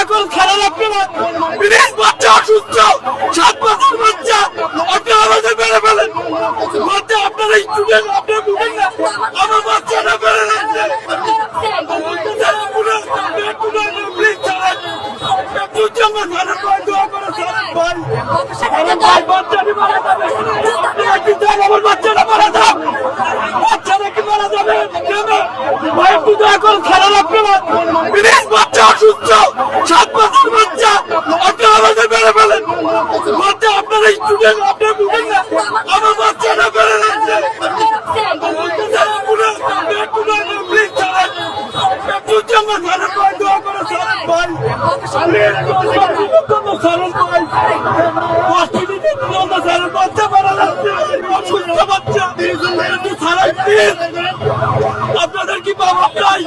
এখন খেলা লাগবে না, বিদেশ বাচ্চা অসুস্থ, 7 বছর বাচ্চা, আপনারা আমাদের মেরে ফেলেন, বাচ্চা আপনারা স্টুডেন্ট, আপনারা বুঝেন না, আমার বাচ্চাটা মেরে যাচ্ছে, প্লিজ ছাড়েন, আমার বাচ্চাটা মারা যাক, বাচ্চাটা কি মারা যাবে, এখন খেলা লাগবে না, বিদেশ বাচ্চা অসুস্থ, 7 বছর বাচ্চা, আপনারা আমাদের মেরে ফেলেন, বাচ্চা আপনারা স্টুডেন্ট, আপনারা বুঝেন না, আমার বাচ্চাটা মেরে যাচ্ছে, প্লিজ ছাড়েন, দোয়া করে ছাড়েন ভাই, বাচ্চা মারা যাচ্ছে, অসুস্থ বাচ্চা, আপনাদের কি বাবা নাই,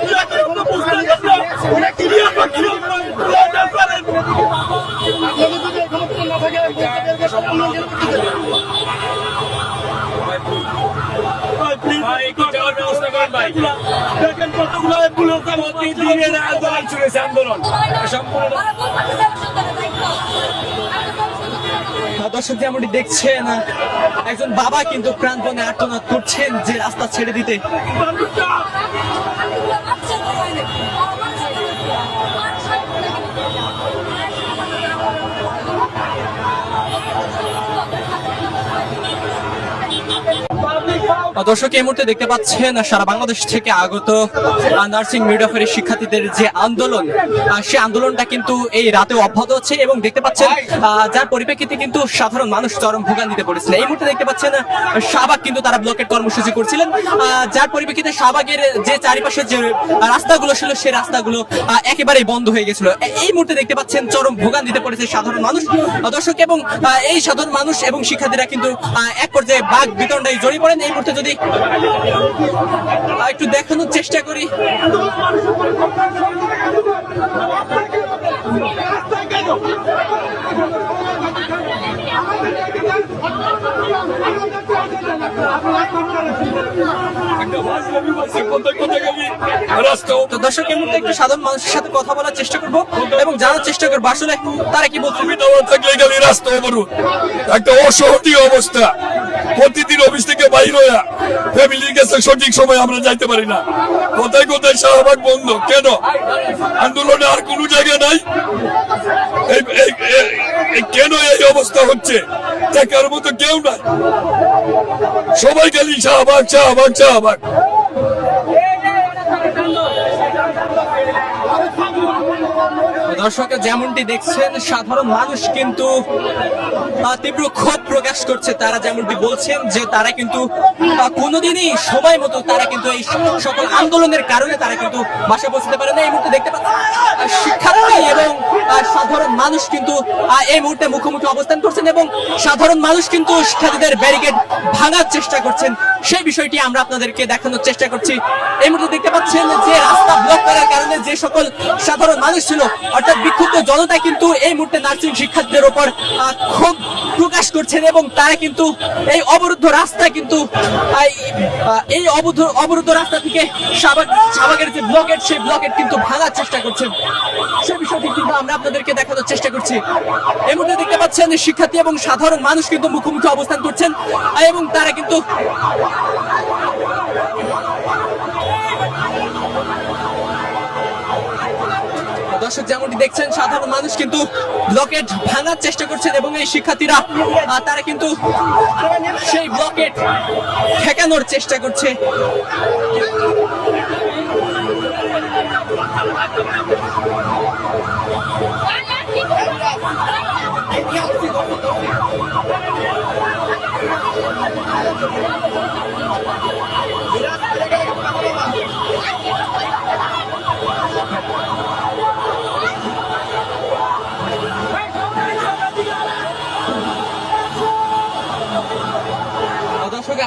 দর্শক যেমনটি দেখছেন, একজন বাবা কিন্তু প্রাণপণে আর্তনাদ করছেন যে রাস্তা ছেড়ে দিতে। দর্শক এই মুহূর্তে দেখতে পাচ্ছেন সারা বাংলাদেশ থেকে আগত নার্সিং মিডওয়াইফারি শিক্ষার্থীদের যে আন্দোলন, সেই আন্দোলনটা কিন্তু এই রাতে অব্যাহত হচ্ছে এবং দেখতে পাচ্ছেন যার পরিপ্রেক্ষিতে কিন্তু সাধারণ মানুষ চরম ভোগান্তিতে পড়েছিল। এই মুহূর্তে দেখতে পাচ্ছেন শাহবাগ কিন্তু তারা ব্লকের কর্মসূচি করছিলেন, যার পরিপ্রেক্ষিতে শাহবাগের যে চারিপাশে যে রাস্তাগুলো ছিল সেই রাস্তাগুলো একেবারেই বন্ধ হয়ে গেছিল। এই মুহূর্তে দেখতে পাচ্ছেন চরম ভোগান্তিতে পড়েছে সাধারণ মানুষ। দর্শক এবং এই সাধারণ মানুষ এবং শিক্ষার্থীরা কিন্তু এক পর্যায়ে বাঘ বিতণ্ডায় জড়িয়ে পড়েন। এই মুহূর্তে যদি একটু দেখানোর চেষ্টা করি, দর্শক এই মুহূর্তে একটু সাধারণ মানুষের সাথে কথা বলার চেষ্টা করবো এবং জানার চেষ্টা করবো আসলে তারা কি বলছে। রাস্তা অবরোধ, একটা অসহনীয় অবস্থা, প্রতিদিন অফিস থেকে বাইর হইয়া ফ্যামিলির কাছে সঠিক সময় আমরা যাইতে পারি না, কোথায় কোথায় শাহবাগ বন্ধ, কেন আন্দোলনে আর কোন জায়গা নাই, কেন এই অবস্থা হচ্ছে দেখার মতো কেউ নাই, সবাই খালি শাহবাগ শাহবাগ শাহবাগ। দর্শক যেমনটি দেখছেন সাধারণ মানুষ কিন্তু তীব্র ক্ষোভ প্রকাশ করছে। তারা যেমনটি বলছেন যে তারা কিন্তু কোনোদিনই সময় মতো তারা কিন্তু এই সকল আন্দোলনের কারণে তারা কিন্তু বাসায় পৌঁছতে পারে না। এই মুহূর্তে দেখতে পাচ্ছেন শিক্ষার্থী এবং সাধারণ মানুষ কিন্তু এই মুহূর্তে মুখোমুখি অবস্থান করছেন এবং সাধারণ মানুষ কিন্তু শিক্ষার্থীদের ব্যারিকেড ভাঙার চেষ্টা করছেন। সেই বিষয়টি আমরা আপনাদেরকে দেখানোর চেষ্টা করছি। এই মুহূর্তে দেখতে পাচ্ছেন যে রাস্তা ব্লক করার কারণে যে সকল সাধারণ মানুষ ছিল অর্থাৎ বিক্ষুব্ধ জনতা কিন্তু এই মুহূর্তে নার্সিং শিক্ষার্থীদের উপর ক্ষোভ প্রকাশ করছেন এবং তারা কিন্তু এই অবরুদ্ধ রাস্তা কিন্তু এই অবরুদ্ধ রাস্তা থেকে শাহবাগের যে ব্লকেট সেই ব্লকেট কিন্তু ভাঙার চেষ্টা করছেন। সেই বিষয়টি কিন্তু আমরা আপনাদেরকে দেখানোর চেষ্টা করছি। এই মুহূর্তে দেখতে পাচ্ছেন শিক্ষার্থী এবং সাধারণ মানুষ কিন্তু মুখোমুখি অবস্থান করছেন এবং তারা কিন্তু দর্শক যেমনটি দেখছেন সাধারণ মানুষ কিন্তু ব্লকেট ভাঙার চেষ্টা করছেন এবং এই শিক্ষার্থীরা তারা কিন্তু সেই ব্লকেট ঠেকানোর চেষ্টা করছে।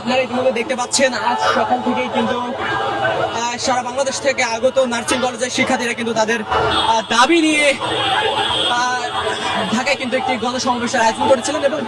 আপনারা ইতিমধ্যে দেখতে পাচ্ছেন আজ সকাল থেকেই কিন্তু সারা বাংলাদেশ থেকে আগত নার্সিং কলেজের শিক্ষার্থীরা কিন্তু তাদের দাবি নিয়ে ঢাকায় কিন্তু একটি গণসমাবেশের আয়োজন করেছিলেন এবং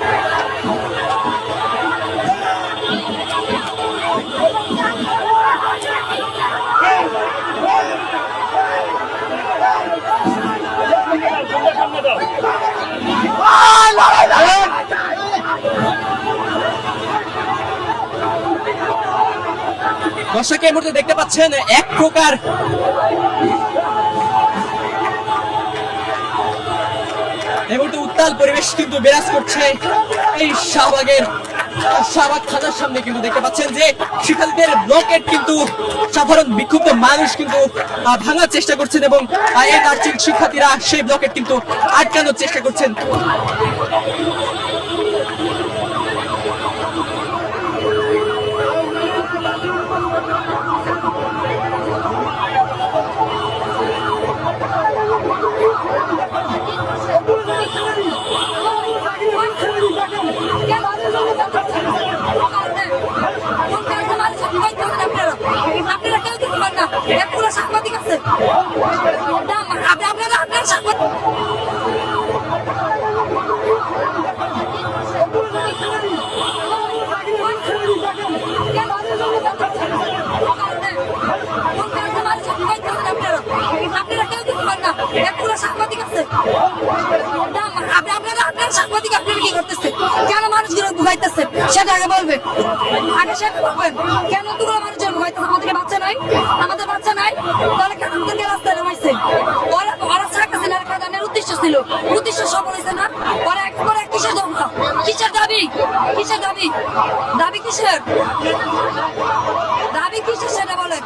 দর্শক এই মুহূর্তে দেখতে পাচ্ছেন এক প্রকার এই মুহূর্তে উত্তাল পরিবেশ কিন্তু বিরাজ করছে এই শাহবাগ থানার সামনে। কিন্তু দেখতে পাচ্ছেন যে শিক্ষার্থীদের ব্লকেট কিন্তু সাধারণ বিক্ষুব্ধ মানুষ কিন্তু ভাঙার চেষ্টা করছেন এবং এই নার্সিং শিক্ষার্থীরা সেই ব্লকেট কিন্তু আটকানোর চেষ্টা করছেন। সাংবাদিক আছে আপনার সাংবাদিক সাংবাদিক আছে আপনার সাংবাদিক আপনারা কি করতেছে? কেন মানুষগুলো ভুগাইতেছে সেটা আগে বলবেন, আগে সেটা বলবেন। কেন দুগুলো মানুষের ভুগাইতেছে? আমাদের বাচ্চা নাই, আমাদের বাচ্চা নাই, তাহলে কেন আমাদেরকে রাস্তায় নামাইছে? ওরা চাকরি দানের উদ্দেশ্য ছিল, উদ্দেশ্য সফল হয়েছে না? ওরা একবার কিসের দরকার, কিসের দাবি, কিসের দাবি, দাবি কিসের, দাবি কিসের সেটা বলেন।